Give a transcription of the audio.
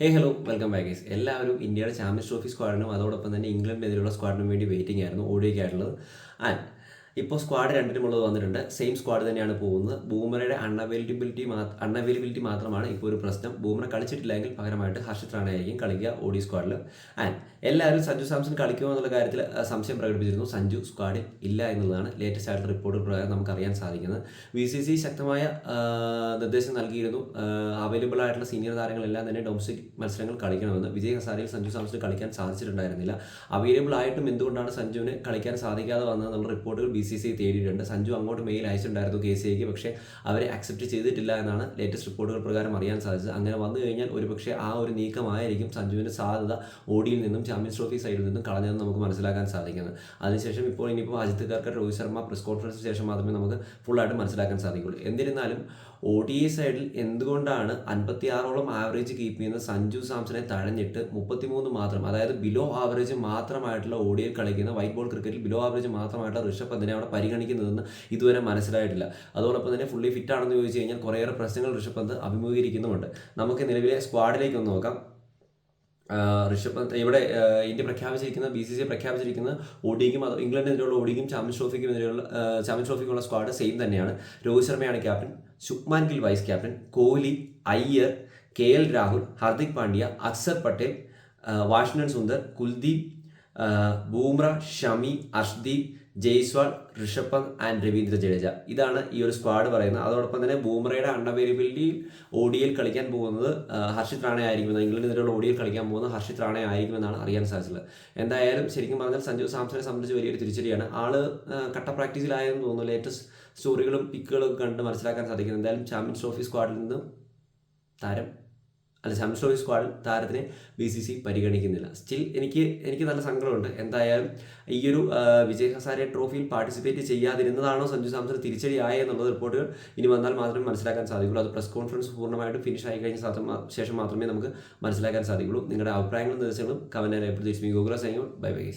Hello welcome back guys. എല്ലാവരും ഇന്ത്യയുടെ champions trophy സ്ക്വാഡിനും അതോടൊപ്പം തന്നെ ഇംഗ്ലണ്ടിനെതിരെയുള്ള സ്ക്വാഡിനും വേണ്ടി വെയിറ്റിംഗ് ആയിരുന്നു, ഓടിയൊക്കെയായിട്ടുള്ളത്. ആൻഡ് ഇപ്പോൾ സ്ക്വാഡ് രണ്ടിനുമുള്ളത് വന്നിട്ടുണ്ട്. സെയിം സ്ക്വാഡ് തന്നെയാണ് പോകുന്നത്. ബൂമറയുടെ അൺഅവൈലബിലിറ്റി മാത്രമാണ് ഇപ്പോൾ ഒരു പ്രശ്നം. ബൂമറ കളിച്ചിട്ടില്ലെങ്കിൽ പകരമായിട്ട് ഹർഷിത് റാണ ആയിരിക്കും കളിക്കുക ഓഡി സ്ക്വാഡിൽ. ആൻഡ് എല്ലാവരും സഞ്ജു സാംസൺ കളിക്കുമോ എന്നുള്ള കാര്യത്തിൽ സംശയം പ്രകടിപ്പിച്ചിരുന്നു. സഞ്ജു സ്ക്വാഡിൽ ഇല്ല എന്നുള്ളതാണ് ലേറ്റസ്റ്റ് ആയിട്ടുള്ള റിപ്പോർട്ട് പ്രകാരം നമുക്ക് അറിയാൻ സാധിക്കുന്നത്. BCCI ശക്തമായ നിർദ്ദേശം നൽകിയിരുന്നു. അവൈലബിൾ ആയിട്ടുള്ള സീനിയർ താരങ്ങളെല്ലാം തന്നെ ഡൊമസ്റ്റിക് മത്സരങ്ങൾ കളിക്കണമെന്ന്. വിജയ് ഹസാരയിൽ സഞ്ജു സാംസൺ കളിക്കാൻ സാധിച്ചിട്ടുണ്ടായിരുന്നില്ല. അവൈലബിൾ ആയിട്ടും എന്തുകൊണ്ടാണ് സഞ്ജുവിന് കളിക്കാൻ സാധിക്കാതെ വന്നതെന്നുള്ള റിപ്പോർട്ടുകൾ BCCI തേടിയിട്ടുണ്ട്. സഞ്ജു അങ്ങോട്ട് മെയിൽ അയച്ചിട്ടുണ്ടായിരുന്നു KCIക്ക്, പക്ഷേ അവരെ അക്സെപ്റ്റ് ചെയ്തിട്ടില്ല എന്നാണ് ലേറ്റസ്റ്റ് റിപ്പോർട്ടുകൾ പ്രകാരം അറിയാൻ സാധിച്ചത്. അങ്ങനെ വന്നു കഴിഞ്ഞാൽ ഒരുപക്ഷെ ആ ഒരു നീക്കമായിരിക്കും സഞ്ജുവിൻ്റെ സാധ്യത ഓഡിയിൽ നിന്നും ചാമ്പ്യൻസ് ട്രോഫി സൈഡിൽ നിന്നും കളഞ്ഞതെന്ന് നമുക്ക് മനസ്സിലാക്കാൻ സാധിക്കുന്നത്. അതിനുശേഷം ഇനിയിപ്പോൾ അജിത് കർക്കർ, രോഹിത് ശർമ്മ പ്രസ് കോൺഫറൻസിന് ശേഷം മാത്രമേ നമുക്ക് ഫുള്ളായിട്ട് മനസ്സിലാക്കാൻ സാധിക്കുള്ളൂ. എന്നിരുന്നാലും ODI സൈഡിൽ എന്തുകൊണ്ടാണ് 56ഓളം ആവറേജ് കീപ്പ് ചെയ്യുന്ന സഞ്ജു സാംസനെ തഴഞ്ഞിട്ട് 33 മാത്രം, അതായത് ബിലോ ആവറേജ് മാത്രമായിട്ടുള്ള ODIയിൽ കളിക്കുന്ന വൈറ്റ് ബോൾ ക്രിക്കറ്റിൽ ബിലോ ആവറേജ് മാത്രമായിട്ടുള്ള ഋഷഭ് പന്തിനെ അവിടെ പരിഗണിക്കുന്നതെന്ന് ഇതുവരെ മനസ്സിലായിട്ടില്ല. അതോടൊപ്പം തന്നെ ഫുള്ളി ഫിറ്റ് ആണെന്ന് ചോദിച്ചു കഴിഞ്ഞാൽ കുറേയേറെ പ്രശ്നങ്ങൾ ഋഷഭ് പന്ത് അഭിമുഖീകരിക്കുന്നുമുണ്ട്. നമുക്ക് നിലവിലെ സ്ക്വാഡിലേക്ക് ഒന്ന് നോക്കാം. ഋഷഭ് പന്ത് ഇവിടെ ഇന്ത്യ പ്രഖ്യാപിച്ചിരിക്കുന്ന BCCI പ്രഖ്യാപിച്ചിരിക്കുന്ന ODIക്കും ഇംഗ്ലണ്ടിനെതിരെയുള്ള ODIക്കും ചാമ്പ്യൻസ് ട്രോഫിക്കുള്ള സ്ക്വാഡ് സെയിം തന്നെയാണ്. രോഹിത് ശർമ്മയാണ് captain, Shubman Gill vice captain, Kohli, Iyer, KL Rahul, Hardik Pandya, Axar Patel, Washington Sundar, Kuldeep, Bumrah, Shami, Arshdeep, Jaiswal, Rishabh Pant and Ravindra Jadeja. ഇതാണ് ഈ ഒരു സ്ക്വാഡ് പറയുന്നത്. അതോടൊപ്പം തന്നെ ബൂമറയുടെ അൺഅവൈലബിലിറ്റിയിൽ ODIയിൽ കളിക്കാൻ പോകുന്നത് ഹർഷിത് റാണ ആയിരിക്കുമെന്ന്, ഇംഗ്ലണ്ടിനെതിരെയുള്ള ODIയിൽ കളിക്കാൻ പോകുന്നത് ഹർഷിത് റാണ ആയിരിക്കുമെന്നാണ് അറിയാൻ സാധിച്ചത്. എന്തായാലും ശരിക്കും പറഞ്ഞാൽ സഞ്ജു സാംസനെ സംബന്ധിച്ച് വലിയൊരു തിരിച്ചടിയാണ്. ആള് കട്ട പ്രാക്ടീസിലായെന്ന് തോന്നുന്നു. ലേറ്റസ്റ്റ് സ്റ്റോറികളും പിക്കുകളും കണ്ട് മനസ്സിലാക്കാൻ സാധിക്കുന്നത്. എന്തായാലും ചാമ്പ്യൻസ് ട്രോഫി സ്ക്വാഡിൽ നിന്നും ചാമ്പ്യൻസ് ട്രോഫി സ്ക്വാഡിൽ താരത്തിനെ BCCI പരിഗണിക്കുന്നില്ല. സ്റ്റിൽ എനിക്ക് നല്ല സങ്കടമുണ്ട്. എന്തായാലും ഈയൊരു വിജയ് ഹസാരെ ട്രോഫിയിൽ പാർട്ടിസിപ്പേറ്റ് ചെയ്യാതിരുന്നതാണോ സഞ്ജു സാംസൺ തിരിച്ചടിയായ എന്നുള്ളത് റിപ്പോർട്ടുകൾ ഇനി വന്നാൽ മാത്രമേ മനസ്സിലാക്കാൻ സാധിക്കുള്ളൂ. അത് പ്രസ് കോൺഫറൻസ് പൂർണ്ണമായിട്ടും ഫിനിഷ് ആയി കഴിഞ്ഞ ശേഷം മാത്രമേ നമുക്ക് മനസ്സിലാക്കാൻ സാധിക്കുള്ളൂ. നിങ്ങളുടെ അഭിപ്രായങ്ങളും നിർദ്ദേശങ്ങളും കമന്റ് രേഖപ്പെടുത്തി. ഗോകുല സൈനിങ് ഔട്ട്. Bye bye.